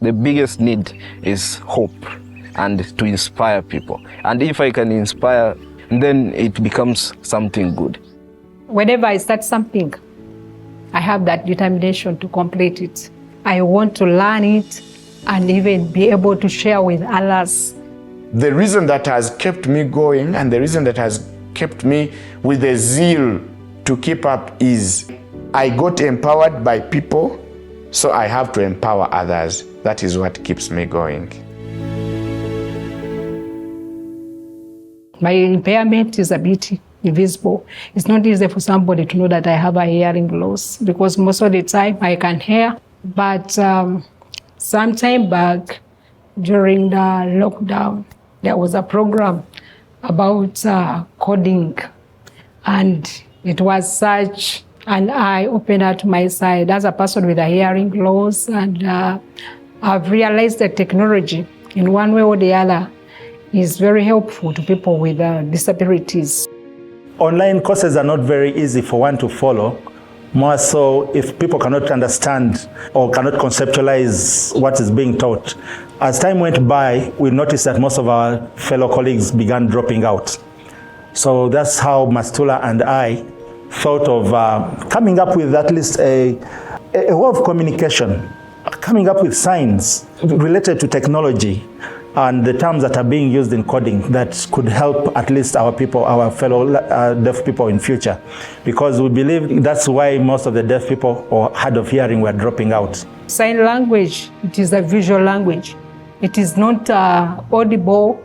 The biggest need is hope and to inspire people. And if I can inspire, then it becomes something good. Whenever I start something, I have that determination to complete it. I want to learn it and even be able to share with others. The reason that has kept me going and the reason that has kept me with the zeal to keep up is I got empowered by people, so I have to empower others. That is what keeps me going. My impairment is a bit invisible. It's not easy for somebody to know that I have a hearing loss because most of the time I can hear. But some time back, during the lockdown, there was a program about coding, and it was such an eye-opener to my side as a person with a hearing loss, and I've realized that technology, in one way or the other, is very helpful to people with disabilities. Online courses are not very easy for one to follow, more so if people cannot understand or cannot conceptualize what is being taught. As time went by, we noticed that most of our fellow colleagues began dropping out. So that's how Mastula and I thought of coming up with at least a way of communication, coming up with signs related to technology and the terms that are being used in coding that could help at least our people, our fellow deaf people in future. Because we believe that's why most of the deaf people or hard of hearing were dropping out. Sign language, it is a visual language. It is not audible.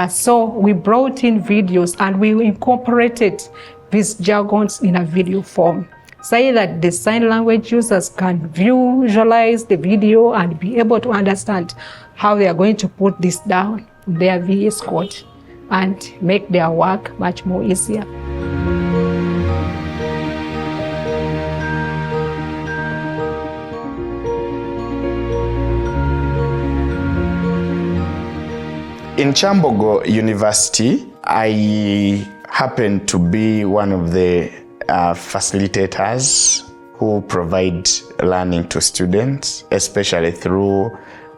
So we brought in videos and we incorporated these jargons in a video form. Say that the sign language users can visualize the video and be able to understand how they are going to put this down in their VS Code and make their work much more easier. In Chambogo University, I happen to be one of the facilitators who provide learning to students, especially through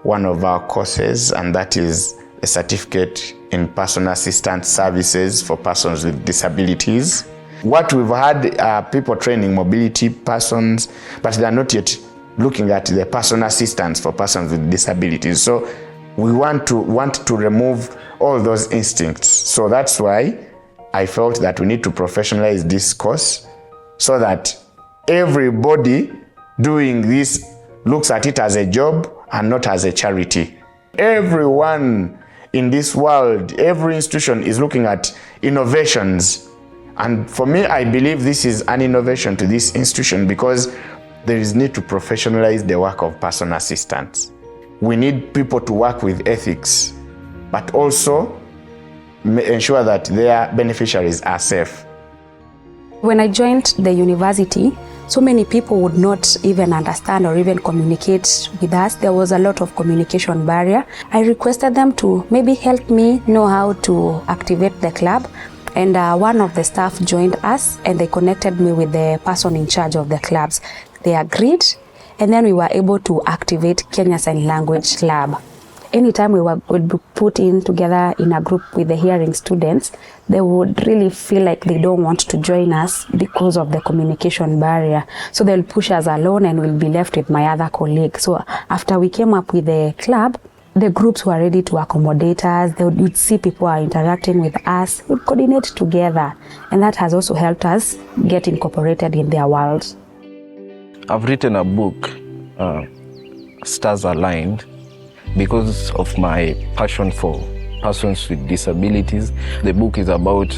one of our courses, and that is a certificate in personal assistance services for persons with disabilities. What we've had are people training mobility persons, but they are not yet looking at the personal assistance for persons with disabilities. So we want to remove all those instincts. So that's why I felt that we need to professionalize this course so that everybody doing this looks at it as a job and not as a charity. Everyone in this world, every institution is looking at innovations. And for me, I believe this is an innovation to this institution because there is need to professionalize the work of personal assistants. We need people to work with ethics, but also ensure that their beneficiaries are safe. When I joined the university, so many people would not even understand or even communicate with us. There was a lot of communication barrier. I requested them to maybe help me know how to activate the club. And one of the staff joined us and they connected me with the person in charge of the clubs. They agreed, and then we were able to activate Kenya Sign Language Lab. Anytime would be put in together in a group with the hearing students, they would really feel like they don't want to join us because of the communication barrier. So they'll push us alone and we'll be left with my other colleagues. So after we came up with the club, the groups were ready to accommodate us. They would see people are interacting with us, we'd coordinate together. And that has also helped us get incorporated in their world. I've written a book, Stars Aligned, because of my passion for persons with disabilities. The book is about,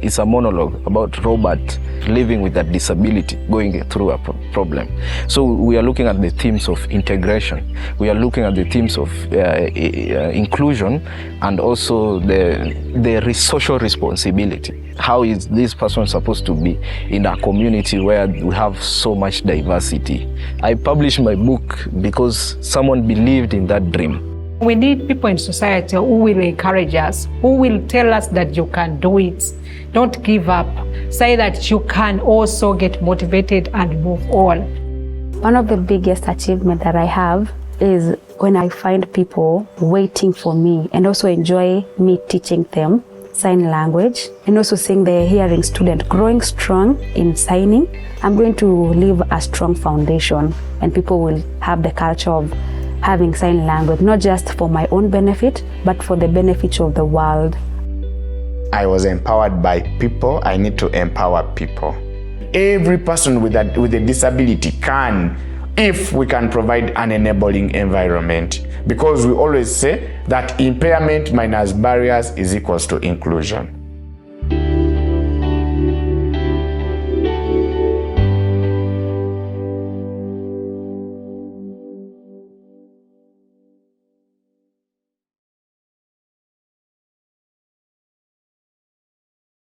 it's a monologue about Robert living with a disability, going through a problem. So we are looking at the themes of integration. We are looking at the themes of inclusion and also the social responsibility. How is this person supposed to be in a community where we have so much diversity? I published my book because someone believed in that dream. We need people in society who will encourage us, who will tell us that you can do it. Don't give up. Say that you can also get motivated and move on. One of the biggest achievements that I have is when I find people waiting for me and also enjoy me teaching them sign language, and also seeing the hearing student growing strong in signing. I'm going to leave a strong foundation, and people will have the culture of having sign language, not just for my own benefit, but for the benefit of the world. I was empowered by people. I need to empower people. Every person with a disability can, if we can provide an enabling environment, because we always say that impairment minus barriers is equals to inclusion.